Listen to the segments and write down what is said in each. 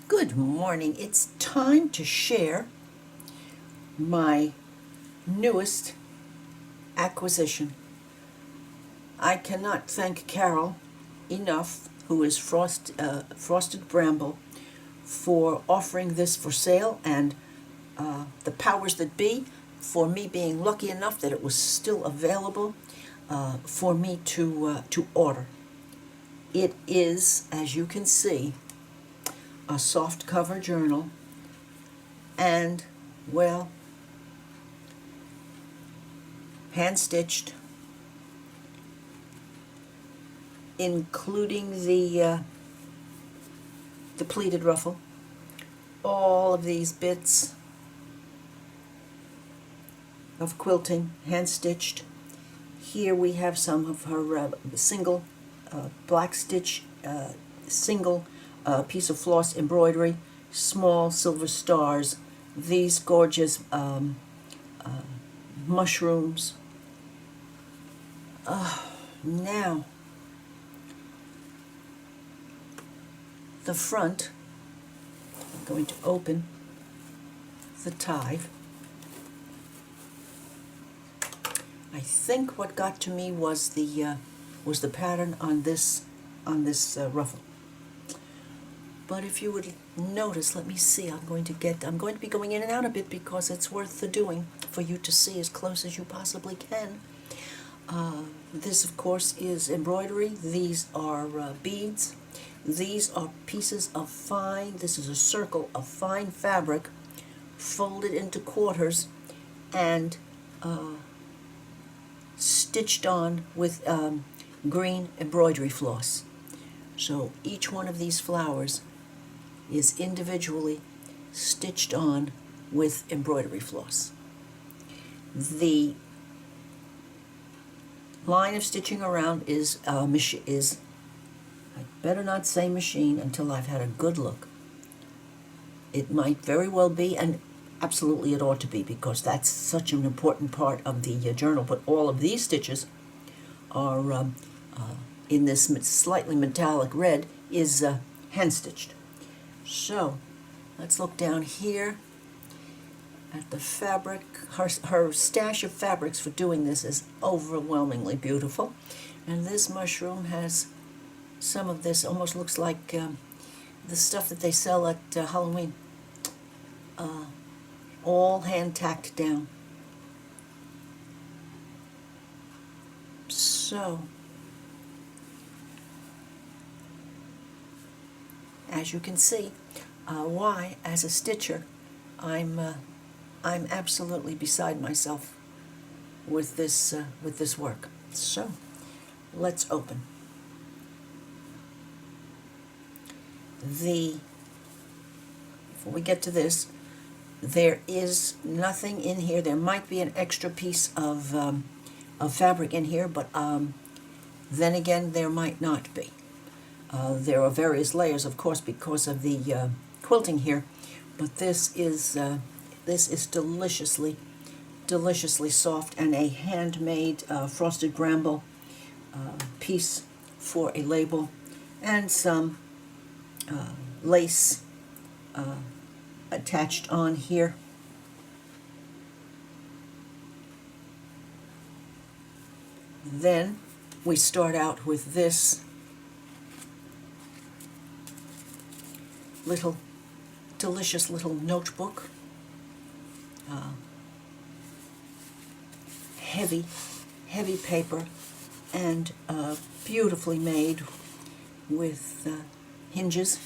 Good morning. It's time to share my newest acquisition. I cannot thank Carol enough, who is Frosted Bramble, for offering this for sale, and the powers that be for me being lucky enough that it was still available for me to order. It is, as you can see, a soft cover journal, and, well, hand stitched, including the pleated ruffle. All of these bits of quilting, hand stitched. Here we have some of her single black stitch, single piece of floss embroidery, small silver stars, these gorgeous mushrooms. Now, the front, I'm going to open the tie. I think what got to me was the pattern on this ruffle. But if you would notice, let me see. I'm going to be going in and out a bit because it's worth the doing for you to see as close as you possibly can. This, of course, is embroidery. These are beads. These are pieces of this is a circle of fine fabric folded into quarters and stitched on with green embroidery floss. So each one of these flowers is individually stitched on with embroidery floss. The line of stitching around is I better not say machine until I've had a good look. It might very well be, and absolutely it ought to be, because that's such an important part of the journal. But all of these stitches are in this slightly metallic red is hand stitched. So let's look down here at the fabric. Her stash of fabrics for doing this is overwhelmingly beautiful, and this mushroom has some of this. Almost looks like the stuff that they sell at Halloween, all hand tacked down. So, as you can see, why, as a stitcher, I'm absolutely beside myself with this work. So, let's open. Before we get to this, there is nothing in here. There might be an extra piece of fabric in here, but then again, there might not be. There are various layers, of course, because of the quilting here, but this is deliciously soft, and a handmade Frosted Bramble piece for a label, and some lace attached on here. Then we start out with this delicious little notebook, heavy paper, and beautifully made with hinges,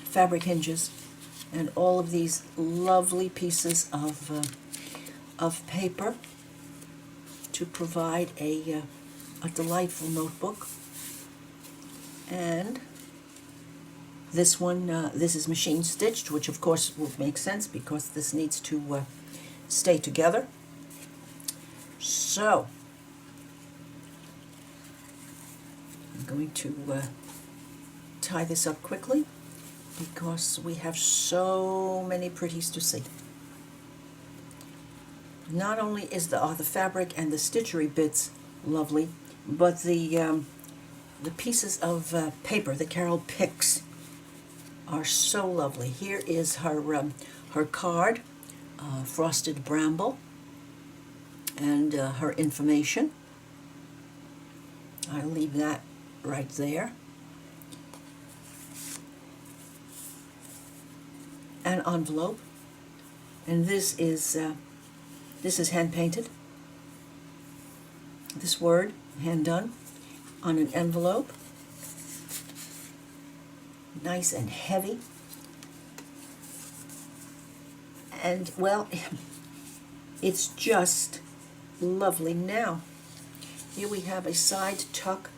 fabric hinges, and all of these lovely pieces of paper to provide a delightful notebook. And this one, this is machine stitched, which of course would make sense because this needs to stay together. So, I'm going to tie this up quickly because we have so many pretties to see. Not only is the fabric and the stitchery bits lovely, but the pieces of paper that Carol picks are so lovely. Here is her card, frosted bramble, and her information. I'll leave that right there. An envelope, and this is hand painted. This word hand done on an envelope, nice and heavy. And well, it's just lovely. Now, here we have a side tuck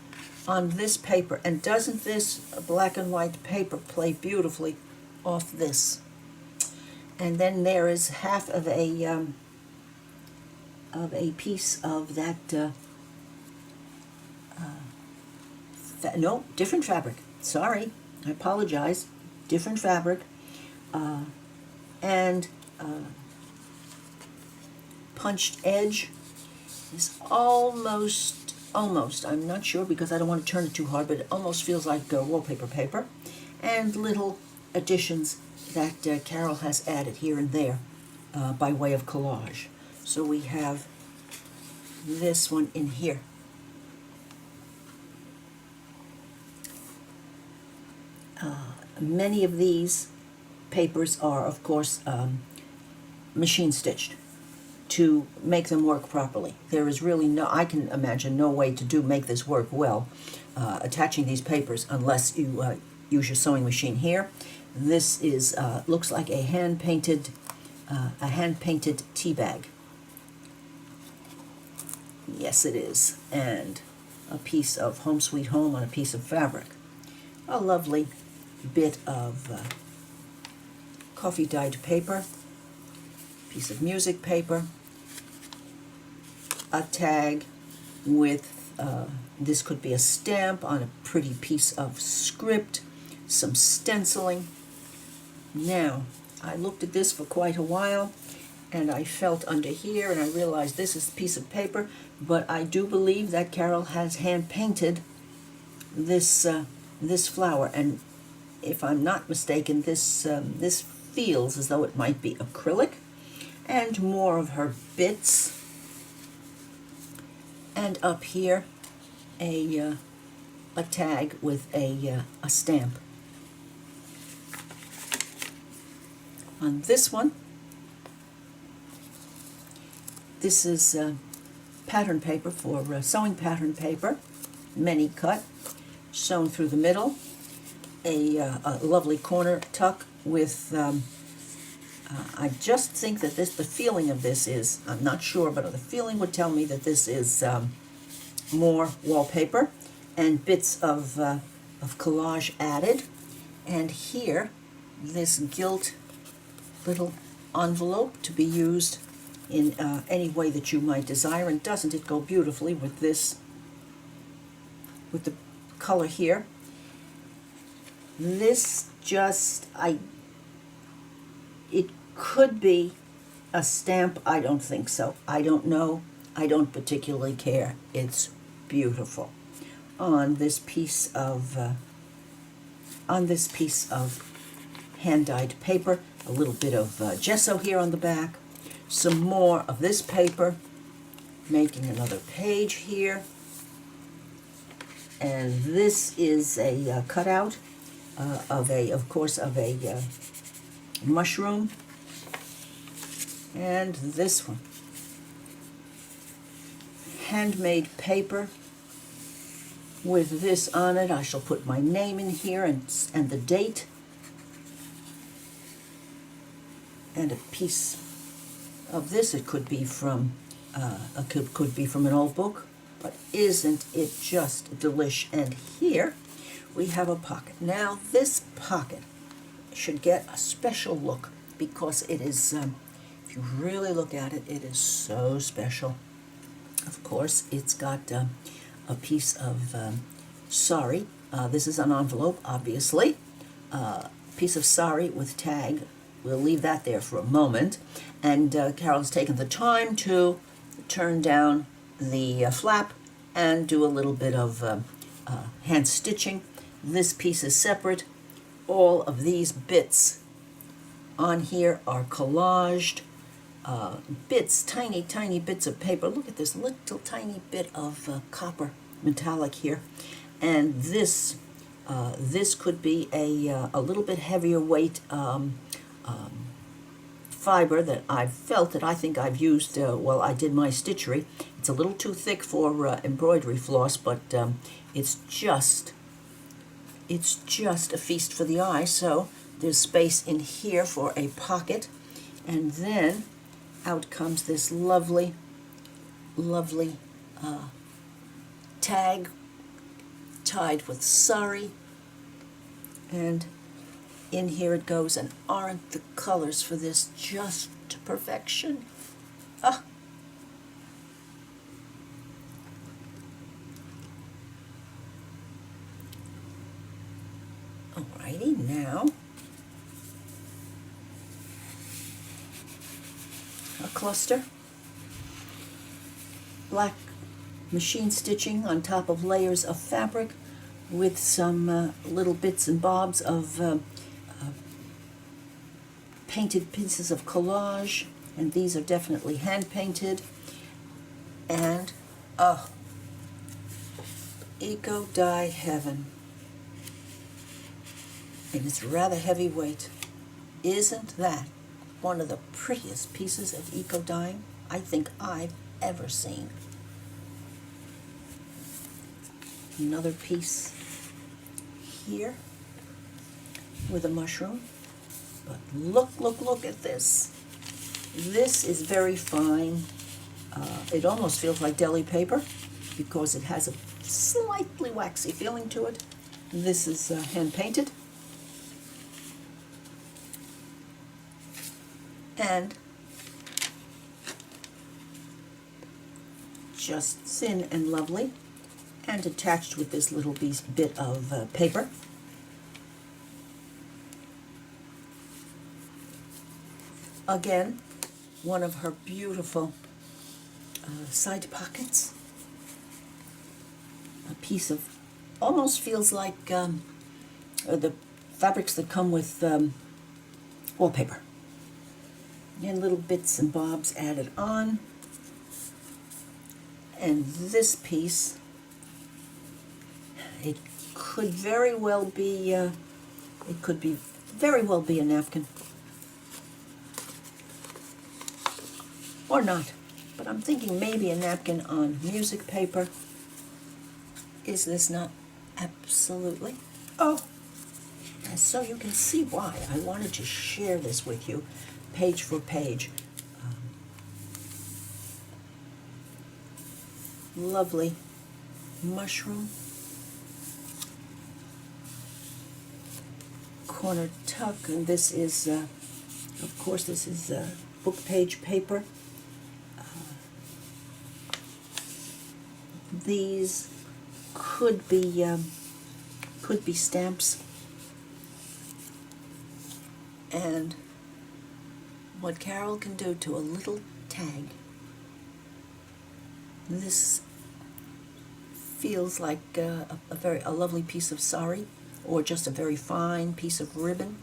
on this paper, and doesn't this black and white paper play beautifully off this? And then there is half of a piece of that. No, different fabric. Sorry, I apologize. Different fabric, and punched edge is almost, I'm not sure because I don't want to turn it too hard, but it almost feels like wallpaper paper, and little additions that Carol has added here and there by way of collage. So we have this one in here. Many of these papers are, of course, machine stitched to make them work properly. There is really no, I can imagine, no way to make this work well, attaching these papers, unless you use your sewing machine here. This is looks like a hand-painted tea bag. Yes, it is, and a piece of Home Sweet Home on a piece of fabric. A lovely bit of coffee dyed paper, piece of music paper, a tag with, this could be a stamp on a pretty piece of script, some stenciling. Now, I looked at this for quite a while, and I felt under here, and I realized this is a piece of paper, but I do believe that Carol has hand-painted this this flower, and if I'm not mistaken, this feels as though it might be acrylic, and more of her bits. And up here, a tag with a stamp. On this one, this is pattern paper for sewing pattern paper, many cut, sewn through the middle, a lovely corner tuck with, I just think that the feeling of this is, I'm not sure, but the feeling would tell me that this is more wallpaper and bits of collage added. And here, this gilt little envelope to be used in any way that you might desire. And doesn't it go beautifully with this, with the color here? This just, it could be a stamp. I don't think so. I don't know. I don't particularly care. It's beautiful. On this piece of hand-dyed paper, a little bit of gesso here on the back, some more of this paper, making another page here, and this is a cutout of course, of a mushroom, and this one, handmade paper with this on it. I shall put my name in here and the date, and a piece of this. It could be from could be from an old book, but isn't it just delish? And here we have a pocket. Now this pocket should get a special look because it is, if you really look at it, it is so special. Of course, it's got a piece of sari. This is an envelope, obviously. Piece of sari with tag. We'll leave that there for a moment. And Carol's taken the time to turn down the flap and do a little bit of hand stitching. This piece is separate. all of these bits on here are collaged bits, tiny, tiny bits of paper. Look at this little tiny bit of copper metallic here. And this could be a little bit heavier weight fiber that I've felt that I think I've used while I did my stitchery. It's a little too thick for embroidery floss, but it's just a feast for the eye. So there's space in here for a pocket, and then out comes this lovely, lovely tag tied with sari, and in here it goes. And aren't the colors for this just perfection? Ah. Alrighty, now a cluster, black machine stitching on top of layers of fabric with some little bits and bobs of painted pieces of collage, and these are definitely hand painted. And Eco Dye Heaven, and it's rather heavyweight. Isn't that one of the prettiest pieces of eco dyeing I think I've ever seen? Another piece here with a mushroom. But look at this. This is very fine. It almost feels like deli paper because it has a slightly waxy feeling to it. This is hand painted. And just thin and lovely, and attached with this little bit of paper. Again, one of her beautiful side pockets. A piece of, almost feels like the fabrics that come with wallpaper. And little bits and bobs added on. And this piece, it could very well be, a napkin. Or not, but I'm thinking maybe a napkin on music paper. Is this not absolutely? Oh, and so you can see why I wanted to share this with you, page for page. Lovely mushroom, corner tuck, and this is, of course, this is book page paper. These could be stamps, and what Carol can do to a little tag. This feels like a lovely piece of sari, or just a very fine piece of ribbon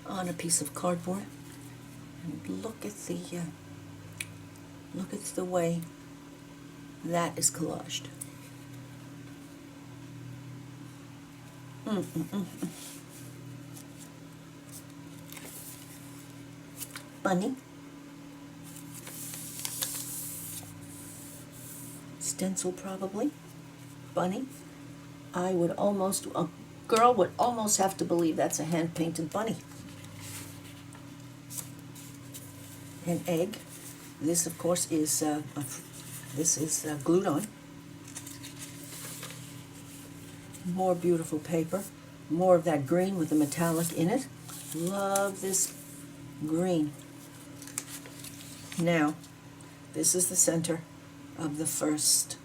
on a piece of cardboard. And look at the way that is collaged. Bunny. Stencil probably. Bunny. A girl would almost have to believe that's a hand-painted bunny. An egg. This, of course, is glued on. More beautiful paper. More of that green with the metallic in it. Love this green. Now, this is the center of the first.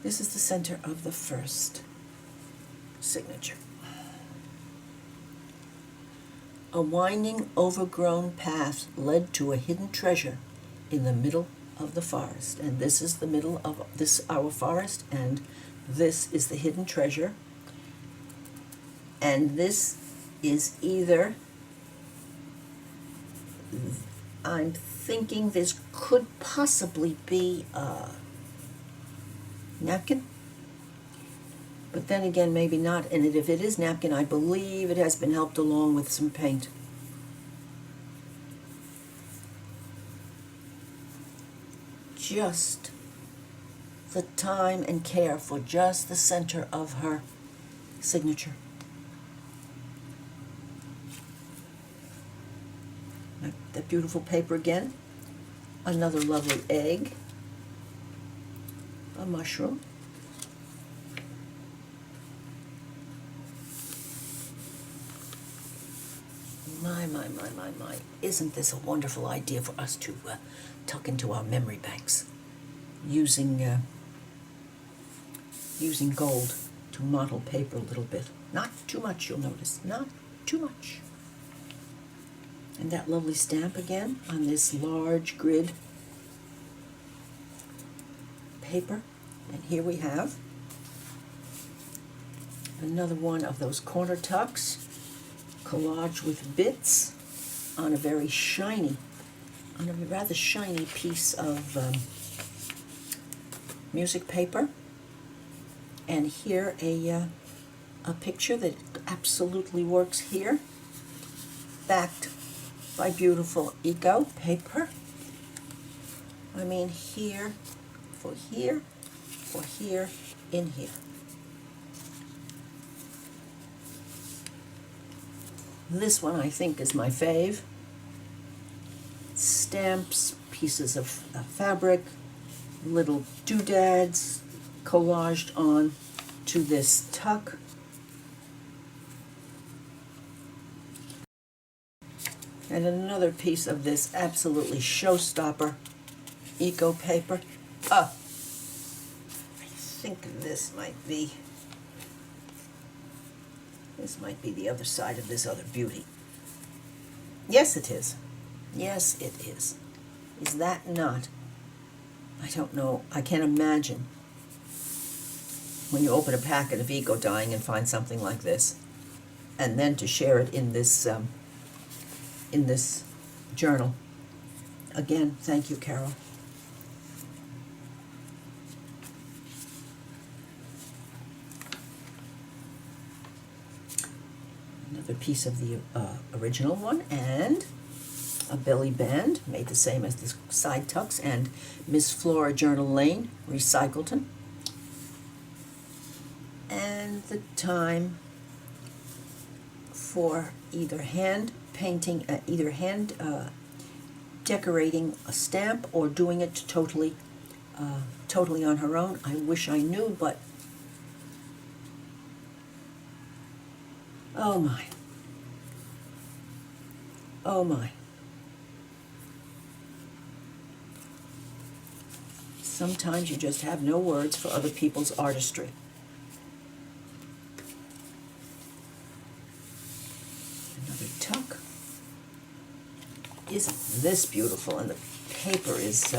This is the center of the first signature. A winding, overgrown path led to a hidden treasure in the middle of the forest. And this is the middle of our forest, and this is the hidden treasure. And this is either, I'm thinking this could possibly be a napkin, but then again, maybe not. And if it is napkin, I believe it has been helped along with some paint. Just the time and care for just the center of her signature. That beautiful paper again. Another lovely egg. A mushroom. My. Isn't this a wonderful idea for us to tuck into our memory banks? Using gold to mottle paper a little bit. Not too much, you'll notice. Not too much. And that lovely stamp again on this large grid paper. And here we have another one of those corner tucks, collage with bits on a rather shiny piece of music paper. And here a picture that absolutely works here, backed by beautiful eco paper. I mean, here, for here, in here. This one I think is my fave. Stamps, pieces of fabric, little doodads collaged on to this tuck. And another piece of this absolutely showstopper eco paper. I think this might be the other side of this other beauty. Yes, it is. Yes, it is. Is that not? I don't know. I can't imagine when you open a packet of eco dyeing and find something like this, and then to share it in this journal. Again, thank you, Carol. Another piece of the original one, and a belly band made the same as the side tucks, and Miss Flora Journal Lane, Recycleton. And the time for either hand painting, decorating a stamp, or doing it totally on her own. I wish I knew, but oh my. Oh my. Sometimes you just have no words for other people's artistry. Another tuck. Isn't this beautiful? And the paper is,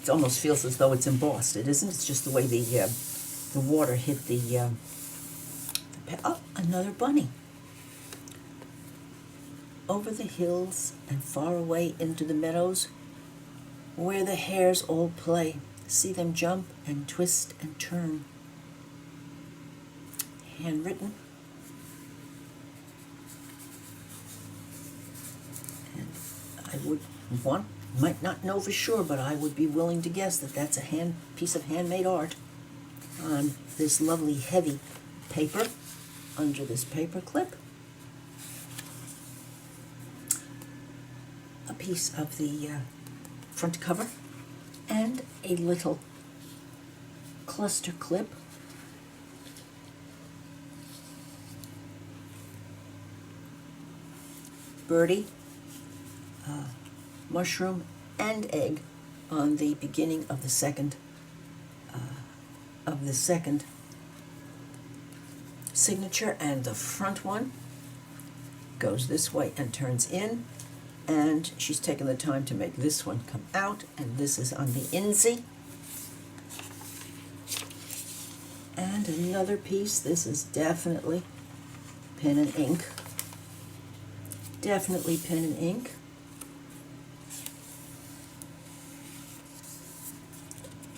it almost feels as though it's embossed. It isn't. It's just the way the water hit the oh, another bunny. Over the hills and far away into the meadows, where the hares all play, see them jump and twist and turn. Handwritten. And I might not know for sure, but I would be willing to guess that that's a piece of handmade art on this lovely heavy paper under this paper clip. A piece of the front cover, and a little cluster clip. Birdie, mushroom, and egg on the beginning of the second signature, and the front one goes this way and turns in. And she's taken the time to make this one come out, and this is on the inside. And another piece. This is definitely pen and ink. Definitely pen and ink.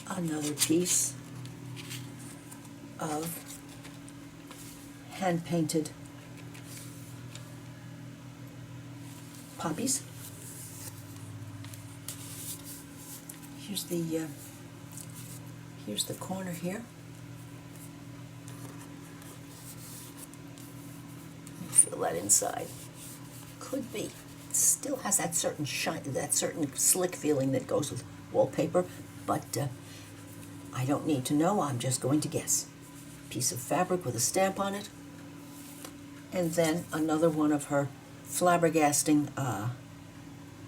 Another piece of hand-painted poppies. Here's the corner here. Let me feel that inside. Could be. It still has that certain shine, that certain slick feeling that goes with wallpaper, but I don't need to know. I'm just going to guess. Piece of fabric with a stamp on it, and then another one of her flabbergasting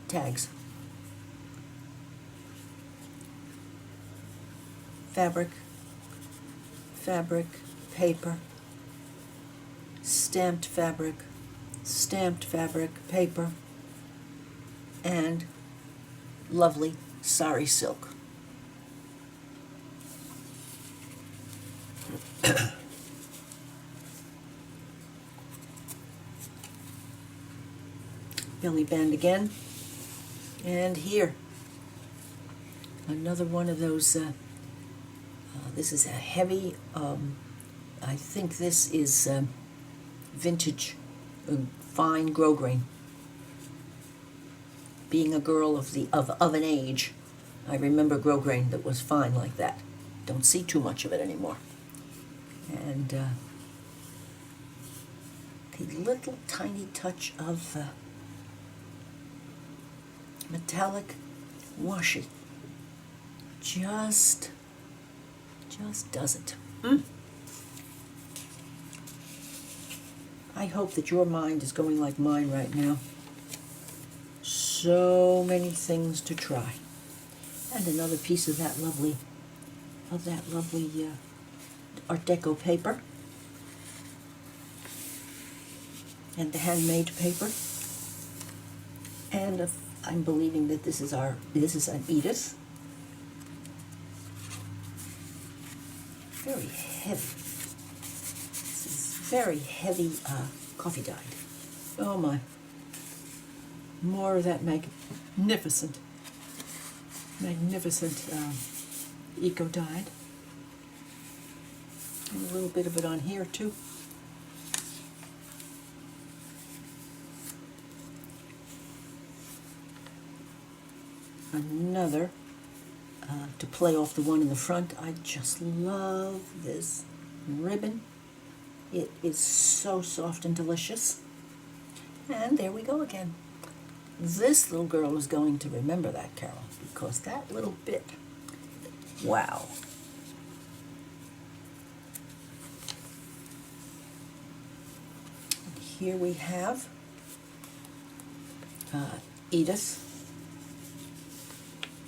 tags. Fabric, fabric, paper, stamped fabric, paper, and lovely sari silk. Belly band again, and here another one of those. This is a heavy. I think this is vintage, fine grosgrain. Being a girl of an age, I remember grosgrain that was fine like that. Don't see too much of it anymore. And the little tiny touch of metallic washi just does it. I hope that your mind is going like mine right now. So many things to try. And another piece of that lovely Art Deco paper. And the handmade paper. And I'm believing that this is an Edith. Very heavy. This is very heavy coffee dyed. Oh my. More of that magnificent eco dyed. And a little bit of it on here too. Another to play off the one in the front. I just love this ribbon. It is so soft and delicious. And there we go again. This little girl is going to remember that, Carol, because that little bit, wow. And here we have Edith.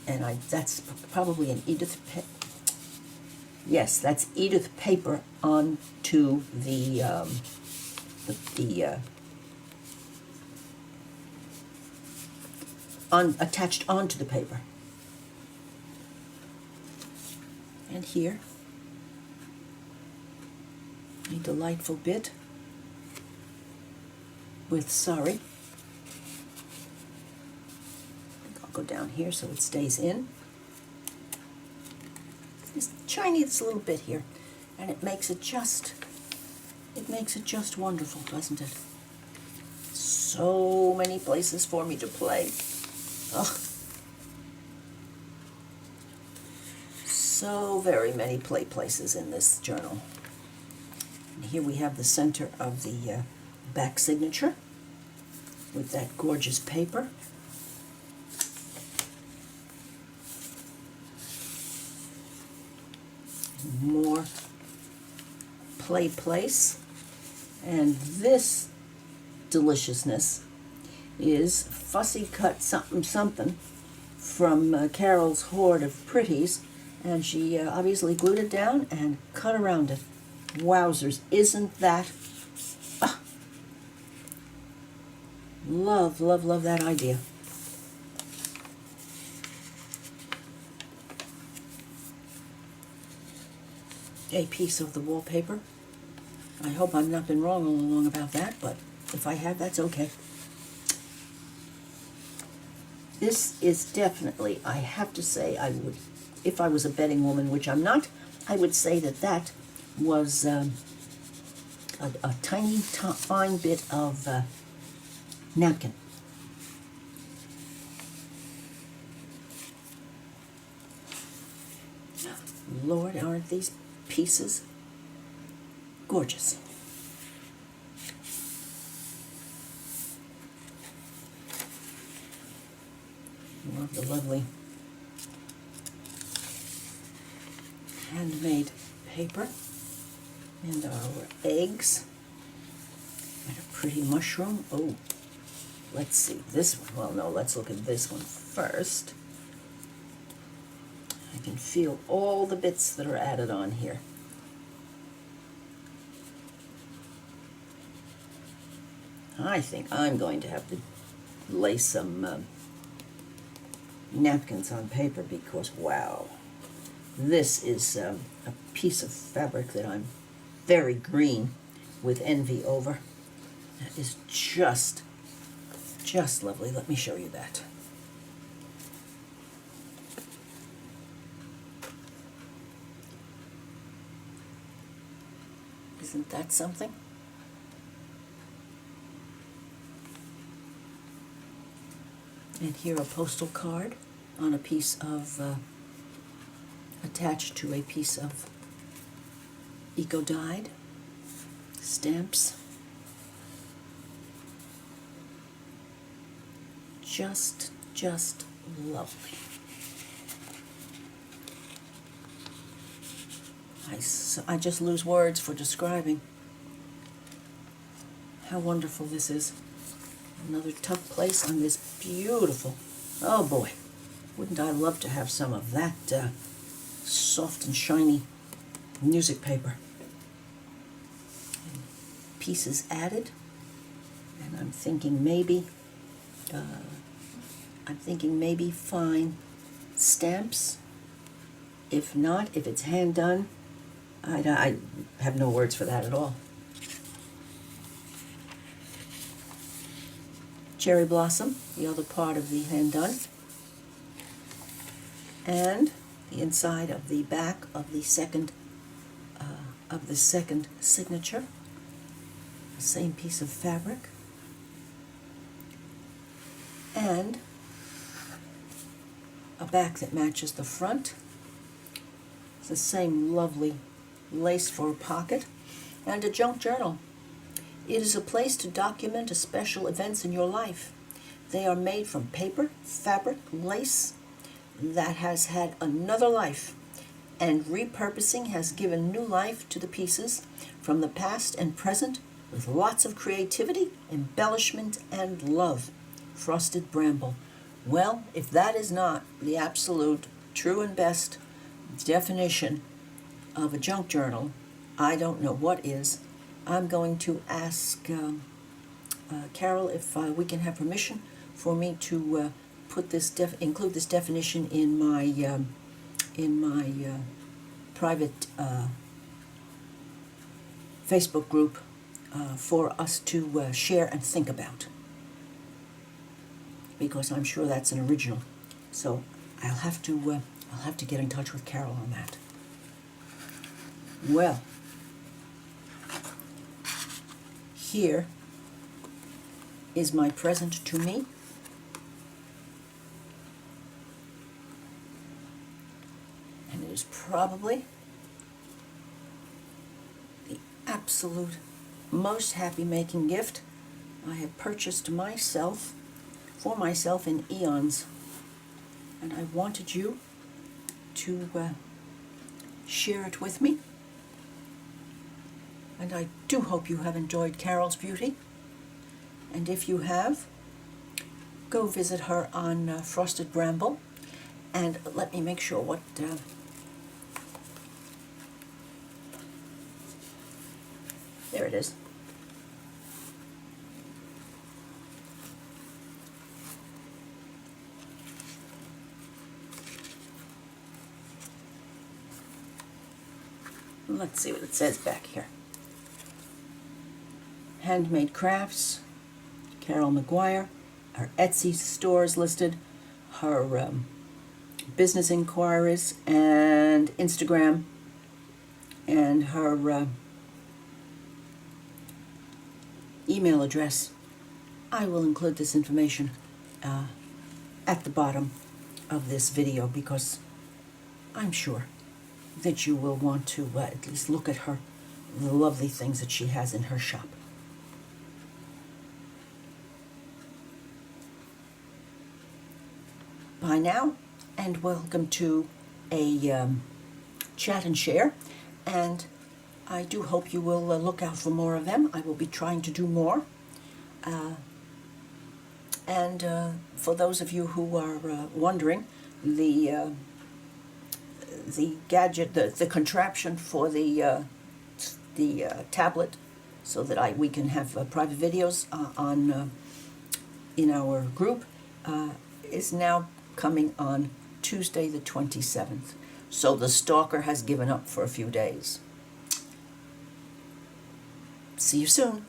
And that's probably an Edith, yes, that's Edith paper onto the attached onto the paper. And here, a delightful bit with sari. Go down here so it stays in. It's shiny this little bit here, and it makes it just wonderful, doesn't it? So many places for me to play. Ugh. So very many play places in this journal. And here we have the center of the back signature with that gorgeous paper. More play place, and this deliciousness is fussy cut something from Carol's hoard of pretties, and she obviously glued it down and cut around it. Wowzers, isn't that love that idea. a piece of the wallpaper. I hope I've not been wrong all along about that, but if I have, that's okay. This is definitely, I have to say, I would, if I was a betting woman, which I'm not, I would say that that was a tiny, fine bit of napkin. Lord, aren't these pieces gorgeous? Love the lovely handmade paper and our eggs and a pretty mushroom. Oh, let's see this one. Well, no, let's look at this one first. I can feel all the bits that are added on here. I think I'm going to have to lay some napkins on paper because, wow, this is a piece of fabric that I'm very green with envy over. That is just lovely. Let me show you that. Isn't that something? And here a postal card on a piece of, attached to a piece of eco-dyed stamps. Just lovely. I just lose words for describing how wonderful this is. Another tuck place on this beautiful, oh boy, wouldn't I love to have some of that soft and shiny music paper. And pieces added, and I'm thinking maybe fine stamps. If not, if it's hand done, I have no words for that at all. Cherry blossom, the other part of the hand done, and the inside of the back of the second signature, the same piece of fabric, and a back that matches the front. It's the same lovely lace for a pocket, and a junk journal. It is a place to document special events in your life. They are made from paper, fabric, lace that has had another life, and repurposing has given new life to the pieces from the past and present with lots of creativity, embellishment, and love. Frosted Bramble. Well, if that is not the absolute true and best definition of a junk journal, I don't know what is. I'm going to ask Carol if we can have permission for me to put this include this definition in my private Facebook group for us to share and think about, because I'm sure that's an original. So I'll have to get in touch with Carol on that. Well, here is my present to me. And it is probably the absolute most happy-making gift I have purchased for myself in eons. And I wanted you to share it with me. And I do hope you have enjoyed Carol's beauty. And if you have, go visit her on Frosted Bramble. And let me make sure what... there it is. let's see what it says back here. Handmade crafts, Carol McGuire. Her Etsy store is listed. Her business inquiries and Instagram, and her email address. I will include this information at the bottom of this video because I'm sure that you will want to at least look at the lovely things that she has in her shop. Bye now, and welcome to a chat and share, and I do hope you will look out for more of them. I will be trying to do more. And for those of you who are wondering, the gadget, the contraption for the tablet, so that we can have private videos on in our group, is now coming on Tuesday the 27th. So the stalker has given up for a few days. See you soon.